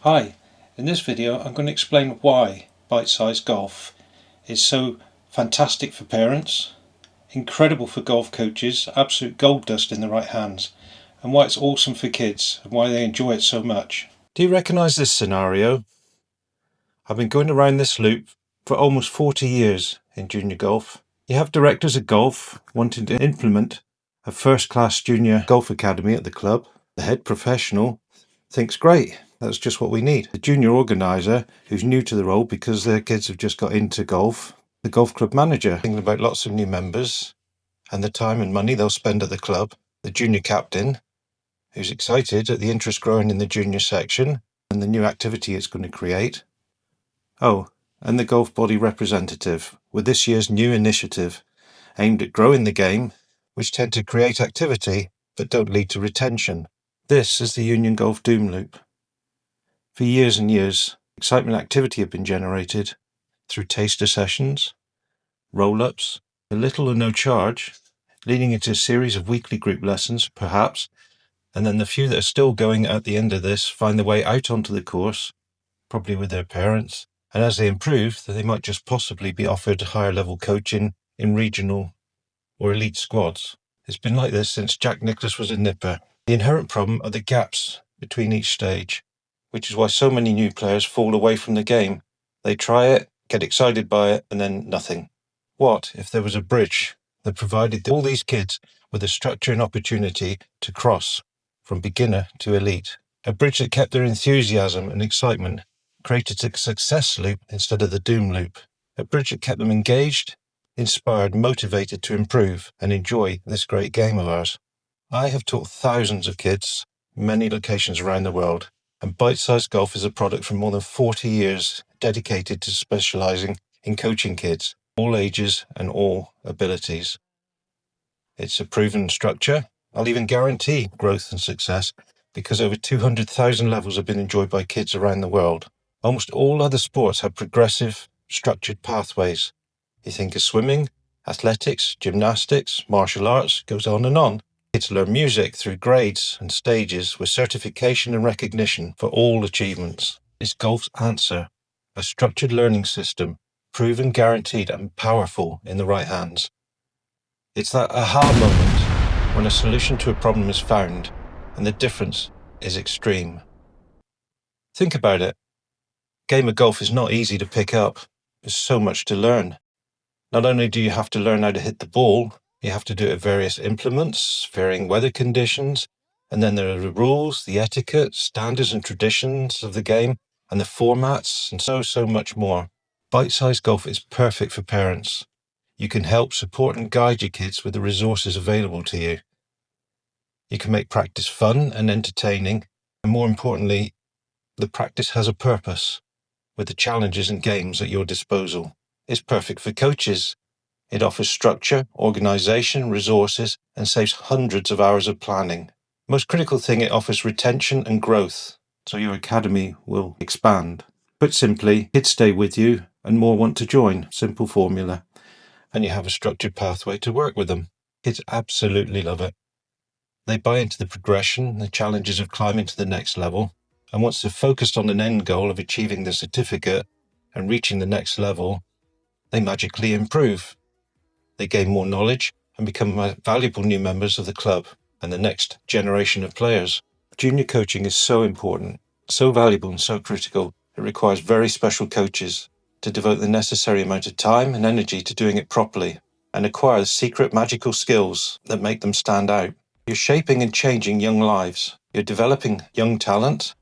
Hi, in this video I'm going to explain why Bitesize Golf is so fantastic for parents, incredible for golf coaches, absolute gold dust in the right hands, and why it's awesome for kids and why they enjoy it so much. Do you recognise this scenario? I've been going around this loop for almost 40 years in junior golf. You have directors of golf wanting to implement a first-class junior golf academy at the club. The head professional thinks, great, that's just what we need. The junior organiser, who's new to the role because their kids have just got into golf. The golf club manager, thinking about lots of new members and the time and money they'll spend at the club. The junior captain, who's excited at the interest growing in the junior section and the new activity it's going to create. Oh, and the golf body representative, with this year's new initiative aimed at growing the game, which tend to create activity but don't lead to retention. This is the Union Golf doom loop. For years and years, excitement and activity have been generated through taster sessions, roll-ups, a little or no charge, leading into a series of weekly group lessons, perhaps, and then the few that are still going at the end of this find their way out onto the course, probably with their parents, and as they improve, they might just possibly be offered higher level coaching in regional or elite squads. It's been like this since Jack Nicklaus was a nipper. The inherent problem are the gaps between each stage, which is why so many new players fall away from the game. They try it, get excited by it, and then nothing. What if there was a bridge that provided all these kids with a structure and opportunity to cross from beginner to elite? A bridge that kept their enthusiasm and excitement, created a success loop instead of the doom loop. A bridge that kept them engaged, inspired, motivated to improve and enjoy this great game of ours. I have taught thousands of kids, many locations around the world, and Bitesize Golf is a product from more than 40 years dedicated to specializing in coaching kids, all ages and all abilities. It's a proven structure. I'll even guarantee growth and success because over 200,000 levels have been enjoyed by kids around the world. Almost all other sports have progressive, structured pathways. You think of swimming, athletics, gymnastics, martial arts, goes on and on. Kids learn music through grades and stages with certification and recognition for all achievements. It's golf's answer, a structured learning system, proven, guaranteed and powerful in the right hands. It's that aha moment when a solution to a problem is found and the difference is extreme. Think about it. A game of golf is not easy to pick up. There's so much to learn. Not only do you have to learn how to hit the ball, you have to do it at various implements, varying weather conditions, and then there are the rules, the etiquette, standards and traditions of the game, and the formats, and so much more. Bitesize Golf is perfect for parents. You can help, support and guide your kids with the resources available to you. You can make practice fun and entertaining, and more importantly, the practice has a purpose, with the challenges and games at your disposal. It's perfect for coaches. It offers structure, organization, resources, and saves hundreds of hours of planning. Most critical thing, it offers retention and growth, so your academy will expand. Put simply, kids stay with you and more want to join. Simple formula. And you have a structured pathway to work with them. Kids absolutely love it. They buy into the progression, the challenges of climbing to the next level, and once they're focused on an end goal of achieving the certificate and reaching the next level, they magically improve. They gain more knowledge and become valuable new members of the club and the next generation of players. Junior coaching is so important, so valuable and so critical. It requires very special coaches to devote the necessary amount of time and energy to doing it properly and acquire the secret magical skills that make them stand out. You're shaping and changing young lives. You're developing young talent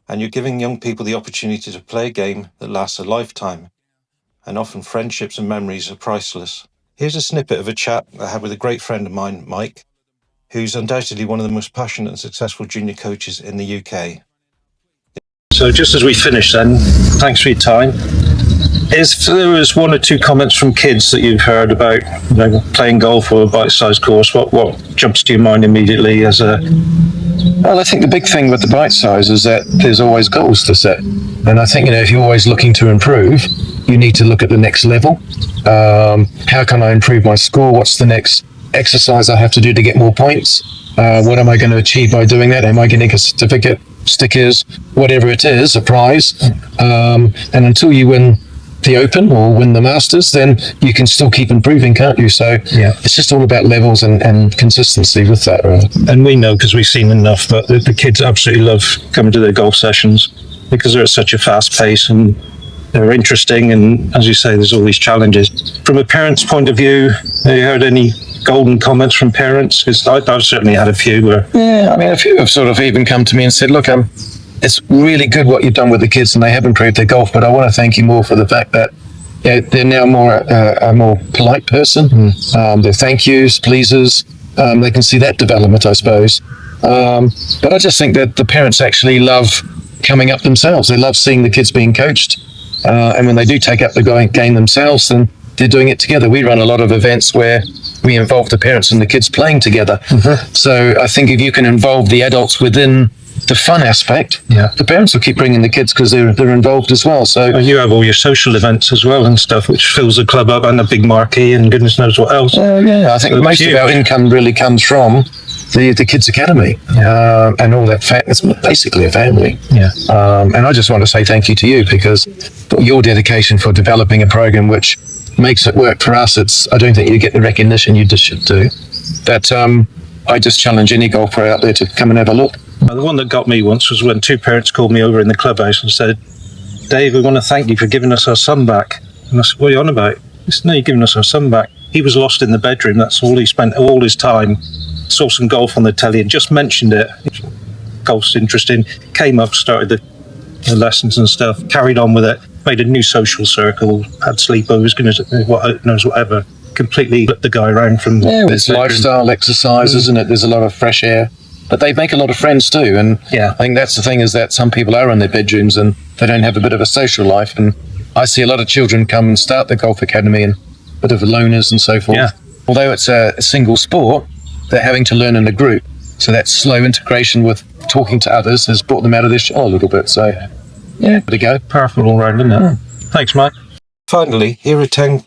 and you're giving young people the opportunity to play a game that lasts a lifetime. And often friendships and memories are priceless. Here's a snippet of a chat I had with a great friend of mine, Mike, who's undoubtedly one of the most passionate and successful junior coaches in the UK. So just as we finish then, thanks for your time. If there was one or two comments from kids that you've heard about, playing golf or a bite-sized course, what jumps to your mind immediately as a... Well, I think the big thing with the bite size is that there's always goals to set. And I think, if you're always looking to improve, you need to look at the next level. How can I improve my score? What's the next exercise I have to do to get more points. What am I going to achieve by doing that? Am I getting a certificate, stickers, whatever it is, a prize? And until you win the Open or win the Masters, then you can still keep improving, can't you? So it's just all about levels and consistency with that. Right? And we know, because we've seen enough, but the kids absolutely love coming to their golf sessions because they're at such a fast pace and they're interesting. And as you say, there's all these challenges. From a parent's point of view, have you heard any golden comments from parents? Because I've certainly had a few where... Yeah, I mean, a few have sort of even come to me and said, look, it's really good what you've done with the kids and they have improved their golf, but I want to thank you more for the fact that they're now a more polite person. Their thank yous, pleases, they can see that development, I suppose. But I just think that the parents actually love coming up themselves. They love seeing the kids being coached. And when they do take up the game themselves, then they're doing it together. We run a lot of events where we involve the parents and the kids playing together. So I think if you can involve the adults within the fun aspect, the parents will keep bringing the kids because they're involved as well. So you have all your social events as well and stuff, which fills the club up, and a big marquee and goodness knows what else. I think most of our income really comes from the Kids Academy and all that. It's basically a family. And I just want to say thank you to you because for your dedication for developing a program which makes it work for us. I don't think you get the recognition you just should do. That I just challenge any golfer out there to come and have a look. The one that got me once was when two parents called me over in the clubhouse and said, Dave, we want to thank you for giving us our son back. And I said, what are you on about? He said, no, you're giving us our son back. He was lost in the bedroom. That's all he spent all his time. Saw some golf on the telly and just mentioned it. Golf's interesting. Came up, started the lessons and stuff, carried on with it, made a new social circle, had sleepovers, goodness knows whatever. Completely flipped the guy around from there's lifestyle exercise, isn't it? There's a lot of fresh air. But they make a lot of friends too, and I think that's the thing, is that some people are in their bedrooms and they don't have a bit of a social life. And I see a lot of children come and start the golf academy and a bit of loners and so forth. Although it's a single sport, they're having to learn in a group. So that slow integration with talking to others has brought them out of their shell a little bit. So there we go. Powerful all round, isn't it? Thanks, Mike. Finally, here are 10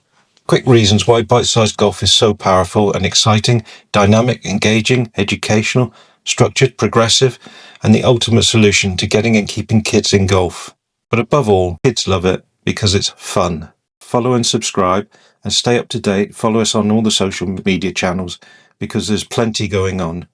quick reasons why Bitesize Golf is so powerful and exciting, dynamic, engaging, educational, structured, progressive, and the ultimate solution to getting and keeping kids in golf. But above all, kids love it because it's fun. Follow and subscribe and stay up to date. Follow us on all the social media channels because there's plenty going on.